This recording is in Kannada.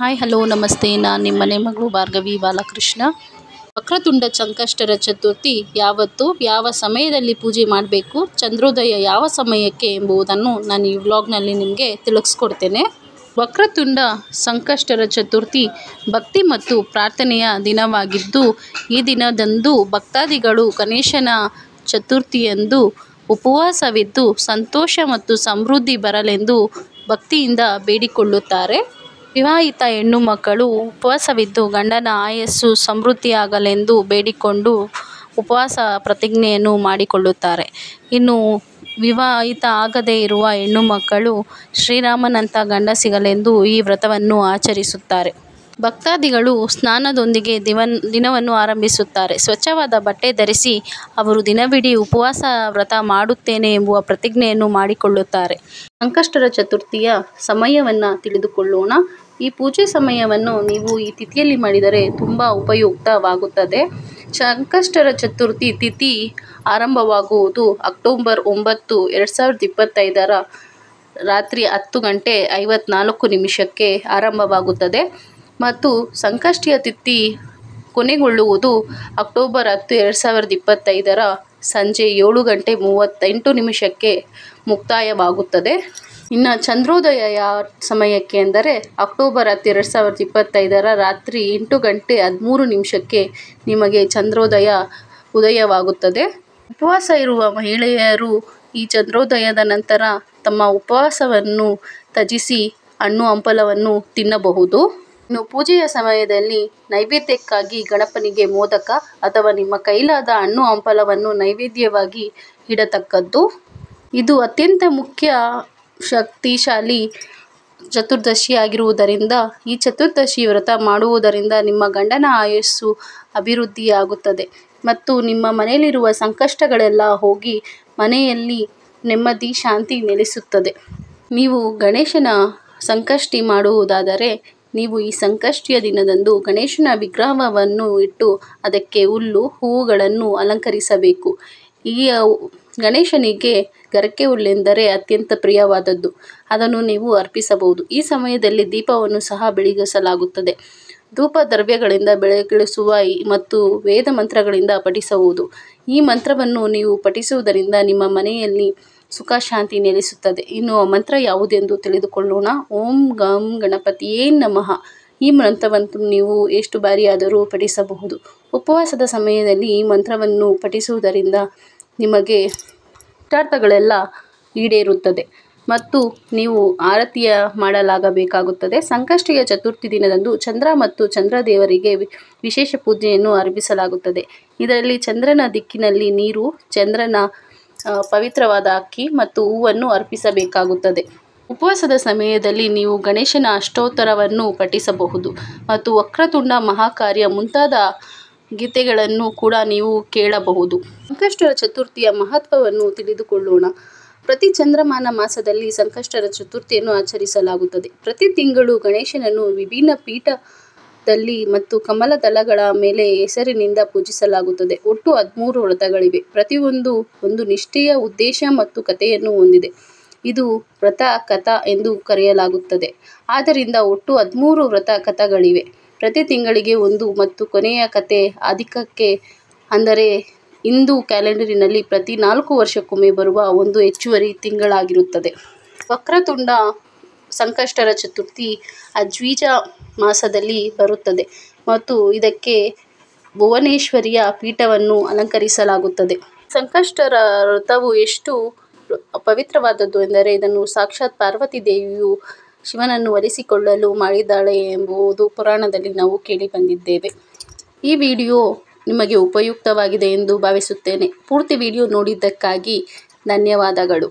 ಹಾಯ್ ಹಲೋ ನಮಸ್ತೆ, ನಾನು ನಿಮ್ಮ ಮನೆ ಮಗಳು ಭಾರ್ಗವಿ ಬಾಲಕೃಷ್ಣ. ವಕ್ರತುಂಡ ಸಂಕಷ್ಟರ ಚತುರ್ಥಿ ಯಾವತ್ತು, ಯಾವ ಸಮಯದಲ್ಲಿ ಪೂಜೆ ಮಾಡಬೇಕು, ಚಂದ್ರೋದಯ ಯಾವ ಸಮಯಕ್ಕೆ ಎಂಬುದನ್ನು ನಾನು ಈ ವ್ಲಾಗ್ನಲ್ಲಿ ನಿಮಗೆ ತಿಳಿಸ್ಕೊಡ್ತೇನೆ. ವಕ್ರತುಂಡ ಸಂಕಷ್ಟರ ಚತುರ್ಥಿ ಭಕ್ತಿ ಮತ್ತು ಪ್ರಾರ್ಥನೆಯ ದಿನವಾಗಿದ್ದು, ಈ ದಿನದಂದು ಭಕ್ತಾದಿಗಳು ಗಣೇಶನ ಚತುರ್ಥಿಯಂದು ಉಪವಾಸವಿದ್ದು ಸಂತೋಷ ಮತ್ತು ಸಮೃದ್ಧಿ ಬರಲೆಂದು ಭಕ್ತಿಯಿಂದ ಬೇಡಿಕೊಳ್ಳುತ್ತಾರೆ. ವಿವಾಹಿತ ಹೆಣ್ಣು ಮಕ್ಕಳು ಉಪವಾಸವಿದ್ದು ಗಂಡನ ಆಯಸ್ಸು ಸಮೃದ್ಧಿಯಾಗಲೆಂದು ಬೇಡಿಕೊಂಡು ಉಪವಾಸ ಪ್ರತಿಜ್ಞೆಯನ್ನು ಮಾಡಿಕೊಳ್ಳುತ್ತಾರೆ. ಇನ್ನು ವಿವಾಹಿತ ಆಗದೇ ಇರುವ ಹೆಣ್ಣು ಮಕ್ಕಳು ಶ್ರೀರಾಮನಂಥ ಗಂಡ ಸಿಗಲೆಂದು ಈ ವ್ರತವನ್ನು ಆಚರಿಸುತ್ತಾರೆ. ಭಕ್ತಾದಿಗಳು ಸ್ನಾನದೊಂದಿಗೆ ದಿನವನ್ನು ಆರಂಭಿಸುತ್ತಾರೆ. ಸ್ವಚ್ಛವಾದ ಬಟ್ಟೆ ಧರಿಸಿ ಅವರು ದಿನವಿಡೀ ಉಪವಾಸ ವ್ರತ ಮಾಡುತ್ತೇನೆ ಎಂಬುವ ಪ್ರತಿಜ್ಞೆಯನ್ನು ಮಾಡಿಕೊಳ್ಳುತ್ತಾರೆ. ಸಂಕಷ್ಟರ ಚತುರ್ಥಿಯ ಸಮಯವನ್ನು ತಿಳಿದುಕೊಳ್ಳೋಣ. ಈ ಪೂಜೆ ಸಮಯವನ್ನು ನೀವು ಈ ತಿಥಿಯಲ್ಲಿ ಮಾಡಿದರೆ ತುಂಬ ಉಪಯುಕ್ತವಾಗುತ್ತದೆ. ಸಂಕಷ್ಟರ ಚತುರ್ಥಿ ತಿಥಿ ಆರಂಭವಾಗುವುದು ಅಕ್ಟೋಬರ್ 9, 2025 ರಾತ್ರಿ 10:54 ಆರಂಭವಾಗುತ್ತದೆ ಮತ್ತು ಸಂಕಷ್ಟಿಯ ತಿಥಿ ಕೊನೆಗೊಳ್ಳುವುದು ಅಕ್ಟೋಬರ್ 10, 2025 ಸಂಜೆ 7:38 ಮುಕ್ತಾಯವಾಗುತ್ತದೆ. ಇನ್ನು ಚಂದ್ರೋದಯ ಯಾವ ಸಮಯಕ್ಕೆ ಎಂದರೆ ಅಕ್ಟೋಬರ್ 10, 2025 ರಾತ್ರಿ 8:13 ನಿಮಗೆ ಚಂದ್ರೋದಯ ಉದಯವಾಗುತ್ತದೆ. ಉಪವಾಸ ಇರುವ ಮಹಿಳೆಯರು ಈ ಚಂದ್ರೋದಯದ ನಂತರ ತಮ್ಮ ಉಪವಾಸವನ್ನು ತ್ಯಜಿಸಿ ಹಣ್ಣು ಹಂಪಲವನ್ನು ತಿನ್ನಬಹುದು. ಇನ್ನು ಪೂಜೆಯ ಸಮಯದಲ್ಲಿ ನೈವೇದ್ಯಕ್ಕಾಗಿ ಗಣಪನಿಗೆ ಮೋದಕ ಅಥವಾ ನಿಮ್ಮ ಕೈಲಾದ ಹಣ್ಣು ಹಂಪಲವನ್ನು ನೈವೇದ್ಯವಾಗಿ ಇಡತಕ್ಕದ್ದು. ಇದು ಅತ್ಯಂತ ಮುಖ್ಯ ಶಕ್ತಿಶಾಲಿ ಚತುರ್ದಶಿಯಾಗಿರುವುದರಿಂದ ಈ ಚತುರ್ದಶಿ ವ್ರತ ಮಾಡುವುದರಿಂದ ನಿಮ್ಮ ಗಂಡನ ಆಯಸ್ಸು ಅಭಿವೃದ್ಧಿಯಾಗುತ್ತದೆ ಮತ್ತು ನಿಮ್ಮ ಮನೆಯಲ್ಲಿರುವ ಸಂಕಷ್ಟಗಳೆಲ್ಲ ಹೋಗಿ ಮನೆಯಲ್ಲಿ ನೆಮ್ಮದಿ ಶಾಂತಿ ನೆಲೆಸುತ್ತದೆ. ನೀವು ಗಣೇಶನ ಸಂಕಷ್ಟಿ ಮಾಡುವುದಾದರೆ ನೀವು ಈ ಸಂಕಷ್ಟಿಯ ದಿನದಂದು ಗಣೇಶನ ವಿಗ್ರಹವನ್ನು ಇಟ್ಟು ಅದಕ್ಕೆ ಹುಲ್ಲು ಹೂವುಗಳನ್ನು ಅಲಂಕರಿಸಬೇಕು. ಈ ಗಣೇಶನಿಗೆ ಗರಕೆ ಹುಲ್ಲೆಂದರೆ ಅತ್ಯಂತ ಪ್ರಿಯವಾದದ್ದು. ಅದನ್ನು ನೀವು ಅರ್ಪಿಸಬಹುದು. ಈ ಸಮಯದಲ್ಲಿ ದೀಪವನ್ನು ಸಹ ಬೆಳಗಿಸಲಾಗುತ್ತದೆ. ಧೂಪ ದ್ರವ್ಯಗಳಿಂದ ಬೆಳಗಿಸುವ ಮತ್ತು ವೇದ ಮಂತ್ರಗಳಿಂದ ಪಠಿಸುವುದು. ಈ ಮಂತ್ರವನ್ನು ನೀವು ಪಠಿಸುವುದರಿಂದ ನಿಮ್ಮ ಮನೆಯಲ್ಲಿ ಸುಖ ಶಾಂತಿ ನೆಲೆಸುತ್ತದೆ. ಇನ್ನು ಆ ಮಂತ್ರ ಯಾವುದೆಂದು ತಿಳಿದುಕೊಳ್ಳೋಣ. ಓಂ ಗಂ ಗಣಪತಿಯೇ ನಮಃ. ಈ ಮಂತ್ರವನ್ನು ನೀವು ಎಷ್ಟು ಬಾರಿಯಾದರೂ ಪಠಿಸಬಹುದು. ಉಪವಾಸದ ಸಮಯದಲ್ಲಿ ಈ ಮಂತ್ರವನ್ನು ಪಠಿಸುವುದರಿಂದ ನಿಮಗೆ ಇಷ್ಟಾರ್ಥಗಳೆಲ್ಲ ಈಡೇರುತ್ತದೆ ಮತ್ತು ನೀವು ಆರತಿಯ ಮಾಡಲಾಗಬೇಕಾಗುತ್ತದೆ. ಸಂಕಷ್ಟಿಯ ಚತುರ್ಥಿ ದಿನದಂದು ಚಂದ್ರ ಮತ್ತು ಚಂದ್ರದೇವರಿಗೆ ವಿಶೇಷ ಪೂಜೆಯನ್ನು ಅರ್ಪಿಸಲಾಗುತ್ತದೆ. ಇದರಲ್ಲಿ ಚಂದ್ರನ ದಿಕ್ಕಿನಲ್ಲಿ ನೀರು, ಚಂದ್ರನ ಪವಿತ್ರವಾದ ಅಕ್ಕಿ ಮತ್ತು ಹೂವನ್ನು ಅರ್ಪಿಸಬೇಕಾಗುತ್ತದೆ. ಉಪವಾಸದ ಸಮಯದಲ್ಲಿ ನೀವು ಗಣೇಶನ ಅಷ್ಟೋತ್ತರವನ್ನು ಪಠಿಸಬಹುದು ಮತ್ತು ವಕ್ರತುಂಡ ಮಹಾಕಾರ್ಯ ಮುಂತಾದ ಗೀತೆಗಳನ್ನು ಕೂಡ ನೀವು ಕೇಳಬಹುದು. ಸಂಕಷ್ಟರ ಚತುರ್ಥಿಯ ಮಹತ್ವವನ್ನು ತಿಳಿದುಕೊಳ್ಳೋಣ. ಪ್ರತಿ ಚಂದ್ರಮಾನ ಮಾಸದಲ್ಲಿ ಸಂಕಷ್ಟರ ಚತುರ್ಥಿಯನ್ನು ಆಚರಿಸಲಾಗುತ್ತದೆ. ಪ್ರತಿ ತಿಂಗಳು ಗಣೇಶನನ್ನು ವಿಭಿನ್ನ ಪೀಠದಲ್ಲಿ ಮತ್ತು ಕಮಲ ದಳಗಳ ಮೇಲೆ ಹೆಸರಿನಿಂದ ಪೂಜಿಸಲಾಗುತ್ತದೆ. ಒಟ್ಟು 13 ವ್ರತಗಳಿವೆ. ಪ್ರತಿಯೊಂದು ಒಂದು ನಿಷ್ಠೆಯ ಉದ್ದೇಶ ಮತ್ತು ಕಥೆಯನ್ನು ಹೊಂದಿದೆ. ಇದು ವ್ರತ ಕಥಾ ಎಂದು ಕರೆಯಲಾಗುತ್ತದೆ. ಆದ್ದರಿಂದ ಒಟ್ಟು 13 ವ್ರತ ಕಥೆಗಳಿವೆ. ಪ್ರತಿ ತಿಂಗಳಿಗೆ ಒಂದು ಮತ್ತು ಕೊನೆಯ ಕಥೆ ಆದಿಕಕ್ಕೆ ಅಂದರೆ ಹಿಂದೂ ಕ್ಯಾಲೆಂಡರಿನಲ್ಲಿ ಪ್ರತಿ 4 ವರ್ಷಕ್ಕೊಮ್ಮೆ ಬರುವ ಒಂದು ಹೆಚ್ಚುವರಿ ತಿಂಗಳಾಗಿರುತ್ತದೆ. ವಕ್ರತುಂಡ ಸಂಕಷ್ಟರ ಚತುರ್ಥಿ ಅಜ್ವೀಜ ಮಾಸದಲ್ಲಿ ಬರುತ್ತದೆ ಮತ್ತು ಇದಕ್ಕೆ ಭುವನೇಶ್ವರಿಯ ಪೀಠವನ್ನು ಅಲಂಕರಿಸಲಾಗುತ್ತದೆ. ಸಂಕಷ್ಟರ ವ್ರತವು ಎಷ್ಟು ಪವಿತ್ರವಾದದ್ದು ಎಂದರೆ ಇದನ್ನು ಸಾಕ್ಷಾತ್ ಪಾರ್ವತಿ ದೇವಿಯು ಶಿವನನ್ನು ಒಲಿಸಿಕೊಳ್ಳಲು ಮಾಡಿದ್ದಾಳೆ ಎಂಬುದು ಪುರಾಣದಲ್ಲಿ ನಾವು ಕೇಳಿ ಬಂದಿದ್ದೇವೆ. ಈ ವಿಡಿಯೋ ನಿಮಗೆ ಉಪಯುಕ್ತವಾಗಿದೆ ಎಂದು ಭಾವಿಸುತ್ತೇನೆ. ಪೂರ್ತಿ ವಿಡಿಯೋ ನೋಡಿದ್ದಕ್ಕಾಗಿ ಧನ್ಯವಾದಗಳು.